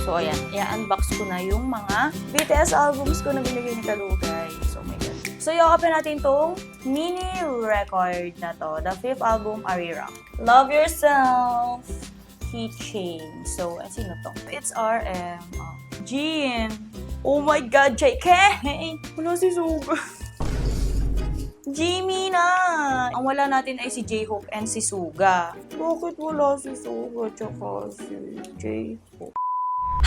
So, ayan. I-unbox ko na yung mga BTS albums ko na binigay ni Kalugay. So, my God. So, i-open natin tong mini record na to. The 5th album, Arirang. Love Yourself keychain. So, sino to? It's RM. Jin. Oh my God, JK! Wala si Suga. Jimmy na! Ang wala natin ay si J-Hope and si Suga. Bakit wala si Suga tsaka si J-Hope?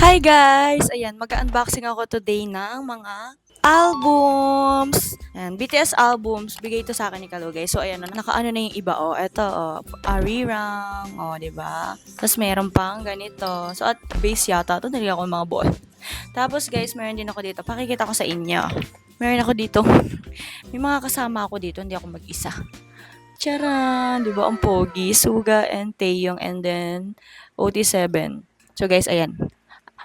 Hi guys! Ayan, mag-unboxing ako today ng mga albums. Ayan, BTS albums. Bigay ito sa akin ni Kalugay. So, ayan, nakaano na yung iba, oh. Ito, oh, Arirang, oh, diba? Tapos, meron pang ganito. So, at base yata ito. Nalagyan ko yung mga ball. Tapos, guys, meron din ako dito. Pakikita ko sa inyo. Meron ako dito. May mga kasama ako dito. Hindi ako mag-isa. Charan! Diba? Ang pogi. Suga and Taeyong and then OT7. So, guys, ayan.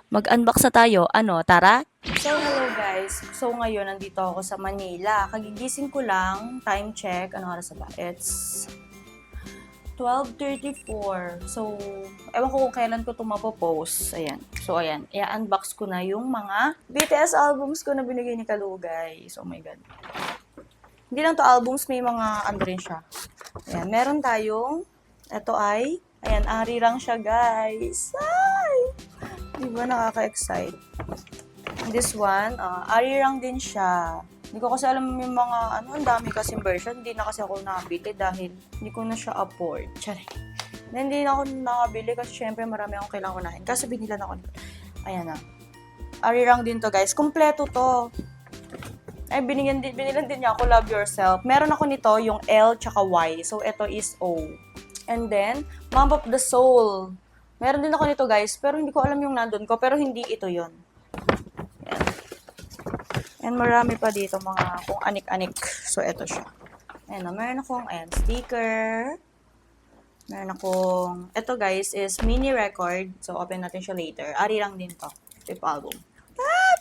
Mag-unbox na tayo. Ano, tara? So, hello guys. So, ngayon, nandito ako sa Manila. Kagigising ko lang. Time check. Anong oras na ba? It's 12:34. So, ewan ko kung kailan ko ito mapopost. Ayan. So, ayan. I-unbox ko na yung mga BTS albums ko na binigay ni Kalugay. So, oh my God. Hindi lang to albums. May mga ano rin siya. Ayan. Meron tayong, ito ay, ayan, Arirang siya, guys. Ay! Diba nakaka-excite? This one, Arirang din siya. Hindi ko kasi alam yung mga, ang dami kasing version. Hindi na kasi ako nakabili dahil hindi ko na siya afford. Charing. Hindi na ako nakabili kasi syempre marami akong kailangan unahin. Kasi binilan ako. Ayan na. Arirang din to, guys. Kompleto to. Ay, binilan din niya ako, Love Yourself. Meron ako nito, yung L tsaka Y. So, ito is O. And then, Map of the Soul. Meron din ako nito, guys, pero hindi ko alam yung nandun ko, pero hindi ito yon. Ayan. And marami pa dito mga kung anik-anik. So, ito siya. Ayan, meron akong, ayan, sticker. Meron akong, ito guys, is mini record. So, open natin siya later. Arirang din to. 5th album.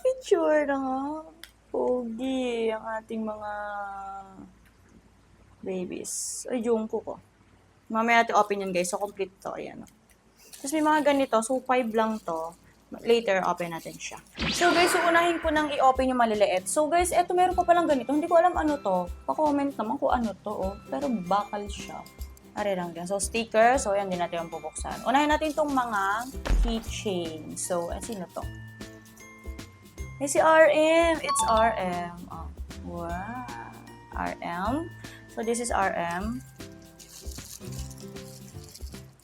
Picture na nga. Pogi. Ang ating mga babies. Ay, Jungkook ko. Mamaya natin open yun, guys. So, complete to. Ayan. Tapos may mga ganito. So, 5 lang to. Later, open natin siya. So, guys, unahin ko nang i-open yung maliliit. So, guys, eto meron pa palang ganito. Hindi ko alam ano to. Pa-comment naman kung ano to, oh. Pero bakal siya. Ari lang din. So, sticker. So, yan din natin yung bubuksan. Unahin natin itong mga keychain. So, sino to? May si RM. It's RM. Oh. Wow. RM. So, this is RM.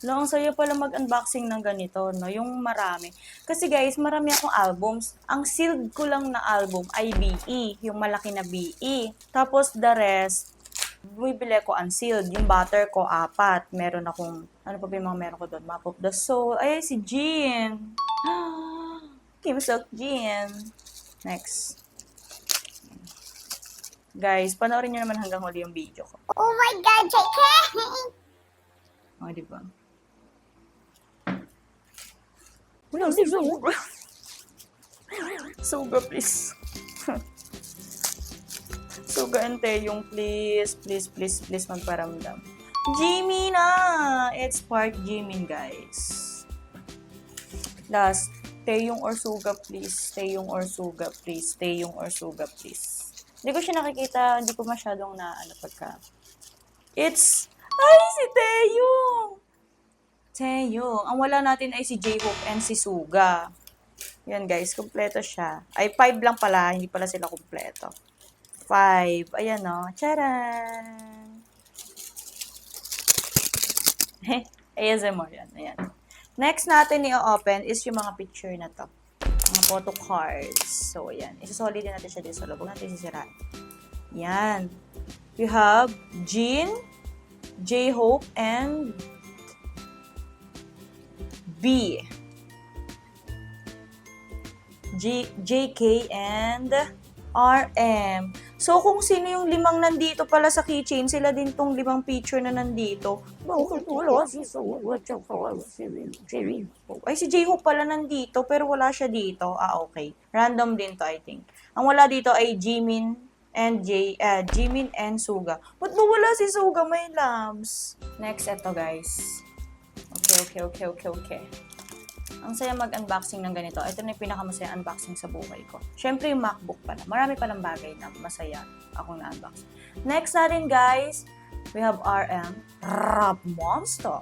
Ang saya pala mag-unboxing ng ganito, no? Yung marami. Kasi guys, marami akong albums. Ang sealed ko lang na album ay BE. Yung malaki na BE. Tapos the rest, bumibili ko unsealed. Yung butter ko, 4. Meron akong, ano pa ba yung mga meron ko doon? Map of the Soul. Ay, si Jin. Kim Seok Jin. Next. Guys, panoorin nyo naman hanggang huli yung video ko. Oh my God, JK! Oh, diba? Wala si Suga. Suga, please. Suga and Taeyong, please. Please, please, please magparamdam. Jimin na! It's part Jimin, guys. Last. Taeyong or Suga, please. Taeyong or Suga, please. Taeyong or Suga, please. Hindi ko siya nakikita. Hindi ko masyadong pagka. It's... Ay, si Taeyong! Taeyong. Ang wala natin ay si J-Hope and si Suga. Yan guys, kompleto siya. Ay, 5 lang pala. Hindi pala sila kompleto. 5. Ayan o. Charan! ASMR yan. Ayan. Next natin i-open is yung mga picture na to. Mga photo cards. So, ayan. Isasolid din natin siya dito sa loob. Huwag natin sisirain. Yan. We have Jin, J-Hope, and B. JK and RM. So, kung sino yung 5 nandito pala sa keychain, sila din tong 5 picture na nandito. Bakit wala si Suga? Ay, si J-Hope pala nandito, pero wala siya dito. Ah, okay. Random din to, I think. Ang wala dito ay Jimin and Suga. Ba't ba wala si Suga, my loves? Next, eto guys. Okay. Ang saya mag-unboxing ng ganito. Ito na yung pinakamasaya unboxing sa buhay ko. Siyempre yung MacBook pala. Marami palang bagay na masaya akong na-unbox. Next natin guys, we have RM, Rap Monster.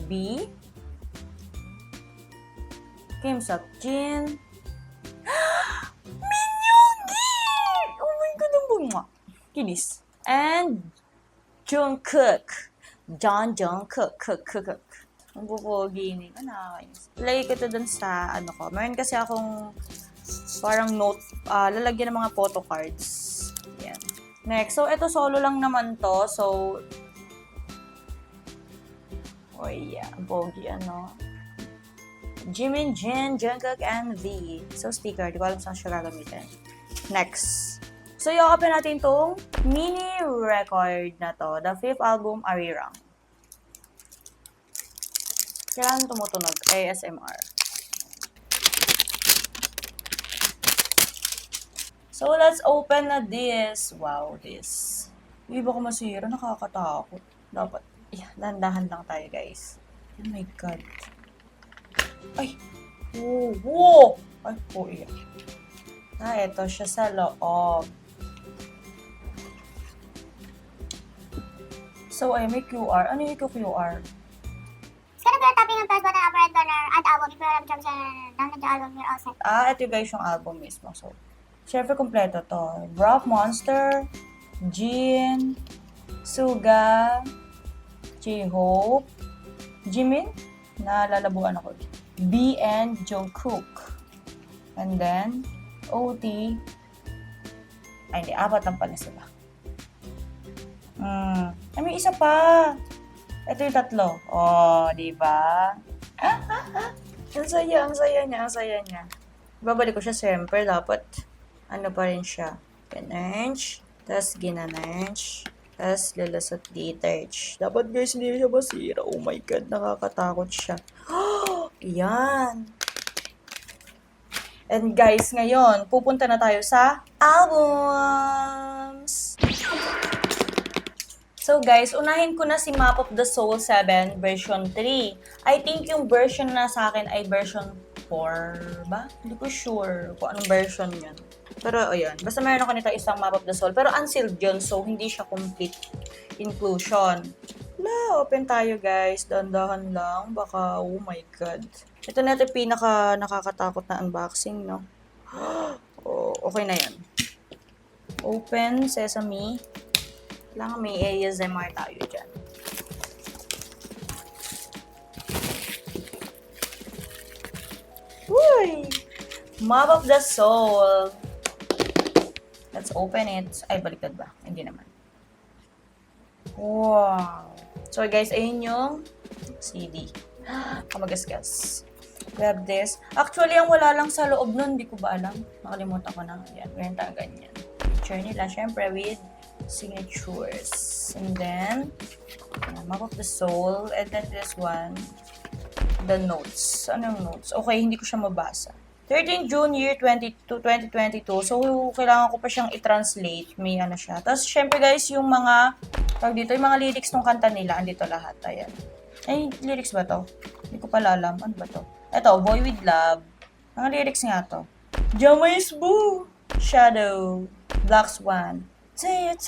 B, Kim Seok-jin. Minyogi! Oh my God, ang bunga. Kinis. And Jungkook. Jungkook. Ang bubogi ni ko, nakakainis. Lagay ko to dun sa, ano ko. Meron kasi akong parang note, lalagyan ng mga photo cards. Yan. Next, so ito solo lang naman to. So, oh yeah, bogi ano. Jimin, Jin, Jungkook, and V. So, sticker. Di ko alam saan siya gagamitin. Next. So, yakapin natin tong mini record na to. The 5th album, Arirang. Kailangan tumutunog. ASMR. So, let's open na this. Wow, this. Iba ko masira. Nakakatakot. Dapat. Dahan-dahan lang tayo, guys. Oh my God. Ay! Whoa! Ay, po iya. Ito siya sa loob. So, ay, may QR. Ano yung QR? Gonna be tapping ang press button, upper right corner, add album. If you're on drums and download the album, you're all set. Ito guys yung album mismo. So, syempre kompleto to. Rap Monster, Jin, Suga, J-Hope, Jimin, nalalabuan ako. B and Jungkook. And then, OT. Ay, hindi. 4 lang pala sila. Ay, may isa pa. Ito yung 3. Oh, di ba? Ang saya niya. Babalik ko siya siyempre. Dapat, ano pa rin siya. Ganarch. Tapos, ginanarch. Tapos, lalasot dito. Dapat guys, hindi siya masira. Oh my God, nakakatakot siya. Yan. And guys, ngayon, pupunta na tayo sa albums. So guys, unahin ko na si Map of the Soul 7 version 3. I think yung version na sa akin ay version 4 ba? Hindi ko sure kung anong version yun. Pero ayun, basta meron ako nito isang Map of the Soul. Pero unsealed yun, so hindi siya complete inclusion. Open tayo guys. Dandahan lang. Baka, oh my God. Ito na ito pinaka nakakatakot na unboxing, no? Oh, okay na yan. Open, sesame. Kailangan may ASMR tayo dyan. Uy! Map of the Soul. Let's open it. Ay, baliktad ba? Hindi naman. Wow! So guys, ayun yung CD. Kamagasgas. Grab this. Actually, ang wala lang sa loob nun, hindi ko ba alam. Nakalimutan ko na. Yan, ganyan tayo ganyan. Picture nila, syempre with signatures. And then, Map of the Soul. And then this one, the notes. Ano yung notes? Okay, hindi ko siya mabasa. 13 June year 2022. So, kailangan ko pa siyang i-translate. May ano siya. Tapos, syempre guys, yung mga, dito, yung mga lyrics ng kanta nila, andito lahat. Ayan. Ay, lyrics ba to? Hindi ko pala alam. Ano ba to? Ito, Boy With Love. Mga lyrics nga to. Jamais Boo! Shadow. Black Swan. Say it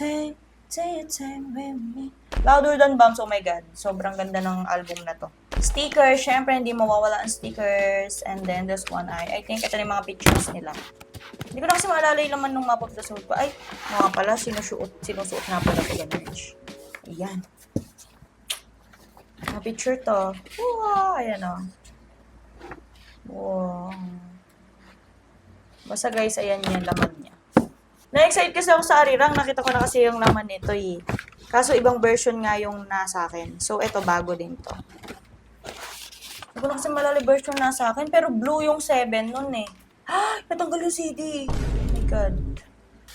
with me. Louder Than Bombs, oh my God. Sobrang ganda ng album na to. Stickers, syempre hindi mawawala ang stickers. And then this one I think ito na yung mga pictures nila. Hindi ko na kasi maalala yung laman ng Map of the Soul ko. Ay, mga pala, sinusuot na pala ko yan. Ayan. Mga picture to. Wow, ayan o. Wow. Basta guys, ayan yung laman niya. Na-excite kasi ako sa Arirang. Nakita ko na kasi yung laman nito eh. Kaso ibang version nga yung nasa akin. So, ito bago din to. Hindi ko na kasi malala version nasa akin. Pero blue yung 7 nun eh. Natanggal yung CD. Oh my God.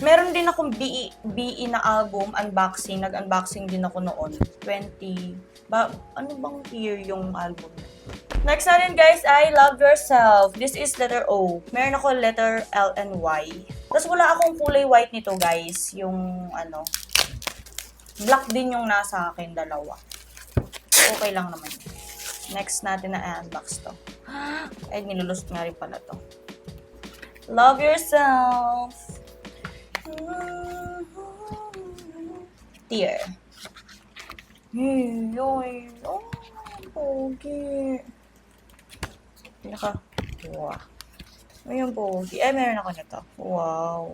Meron din akong BE na album, unboxing. Nag-unboxing din ako noon. Ano bang year yung album? Next natin guys ay Love Yourself. This is letter O. Meron ako letter L and Y. Tapos wala akong kulay white nito guys. Yung ano, black din yung nasa akin, dalawa. So, okay lang naman. Next natin na unbox to. Ay, nilulusot nga rin pala to. Love yourself. Dear. Yoy. Oh, pogi. Wow. Ayun, pogi. Meron ako nito. Wow.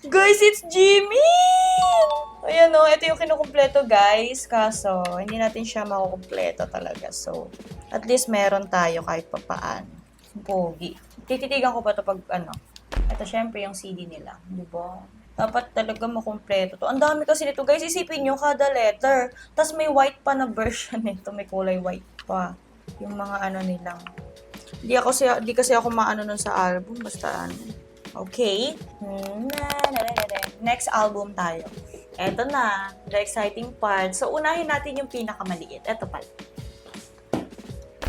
Guys, it's Jimmy! Ayan o, ito yung kinukumpleto guys. Kaso, hindi natin siya makukumpleto talaga. So, at least meron tayo kahit papaan. Pogi. Tititigan ko pa ito pag Ito syempre yung CD nila. Diba? Dapat talaga makumpleto to. Ang dami kasi nito guys. Isipin nyo kada letter. Tapos may white pa na version nito. May kulay white pa. Yung mga nilang. Di kasi ako maano nun sa album. Basta Okay. Next album tayo. Eto na. The exciting part. So, unahin natin yung pinakamaliit. Eto pala.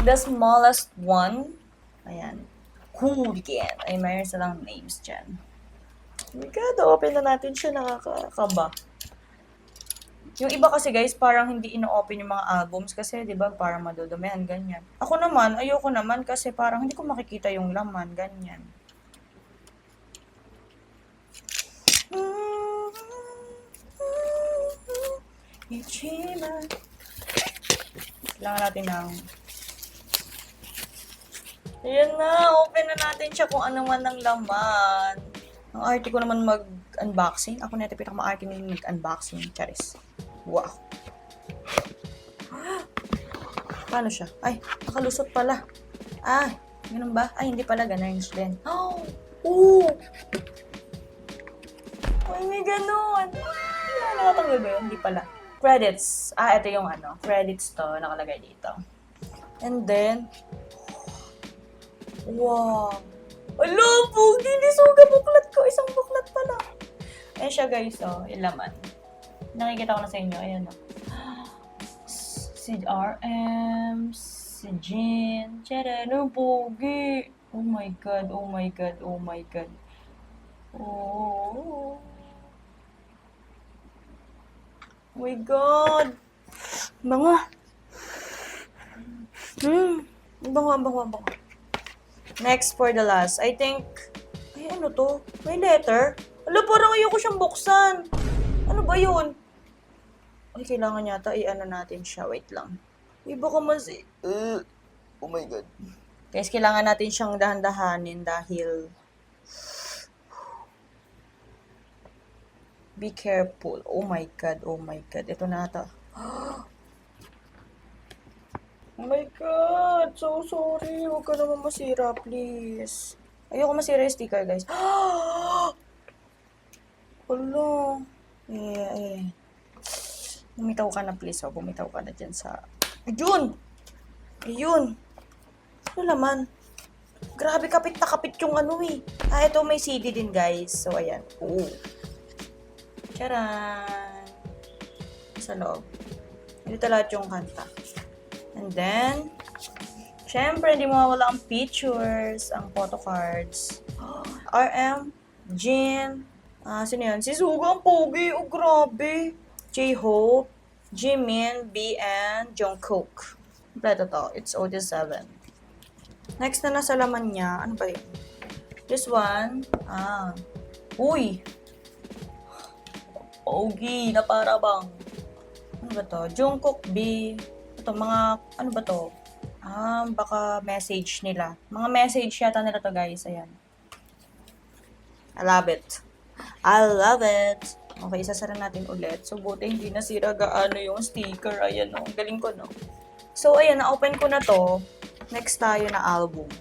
The smallest one. Ayan. Hooligan. Ay, mayroon silang names dyan. Oh my God, open na natin siya. Nakakaba. Yung iba kasi guys, parang hindi ino-open yung mga albums kasi, di ba, parang madudumihan, ganyan. Ako naman, ayoko naman kasi parang hindi ko makikita yung laman, ganyan. Kailangan natin ng... Ayan na, open na natin siya kung ano man ang laman. Ang arte ko naman mag-unboxing. Ako na ito pinaka-arte nila mag-unboxing. Charis. Wow. Paano siya? Ay, nakalusot pala. Ah, ganun ba? Ay, hindi pala. Ganun din. Oh! Ay, may ganun. Nakatanggal ba yun? Hindi pala. Credits. Ito yung credits to. Nakalagay dito. And then, wow. Ala, pogi. Lisuga buklat ko. Isang buklat pala. Ayan siya guys, yung laman. Nakikita ko na sa inyo. Ayan Si RM, si Jin. Tiyara, pogi. Oh my God, oh my God, oh my God. Oh my God. Bango. Bango. Next for the last. I think, ay ano to? May letter? Ala, parang ayoko siyang buksan. Ano ba yun? Ay, kailangan yata natin siya. Wait lang. Ay, baka oh my God. Guys, kailangan natin siyang dahan-dahanin dahil be careful. Oh my God, oh my God. Ito na ata. Oh my God, so sorry. Huwag ka naman masira, please. Ayoko masira yung sticker, guys. Hala. Bumitaw ka na, please. Bumitaw ka na dyan sa... Ayun! Ano naman? Grabe, kapit na kapit yung ito may CD din, guys. So, ayan. Charan! Sa loob. Dito lahat yung kanta. And then, syempre, hindi mawawala ang pictures, ang photo cards. RM, Jin, sino yun? Si Suga, ang pogi. Oh, grabe. J-Hope, Jimin, B, and Jungkook. Kompleto to. It's OD7. Next na nasa laman niya. Ano ba yun? This one. Uy! Pogi na para bang. Ano ba to? Jungkook, B. Ito, mga, ano ba to? Baka message nila. Mga message yata nila to, guys. Ayan. I love it. I love it. Okay, isasara natin ulit. So, buti hindi nasira gaano yung sticker. Ayan, Ang galing ko, no? So, ayan, na-open ko na to. Next tayo na album.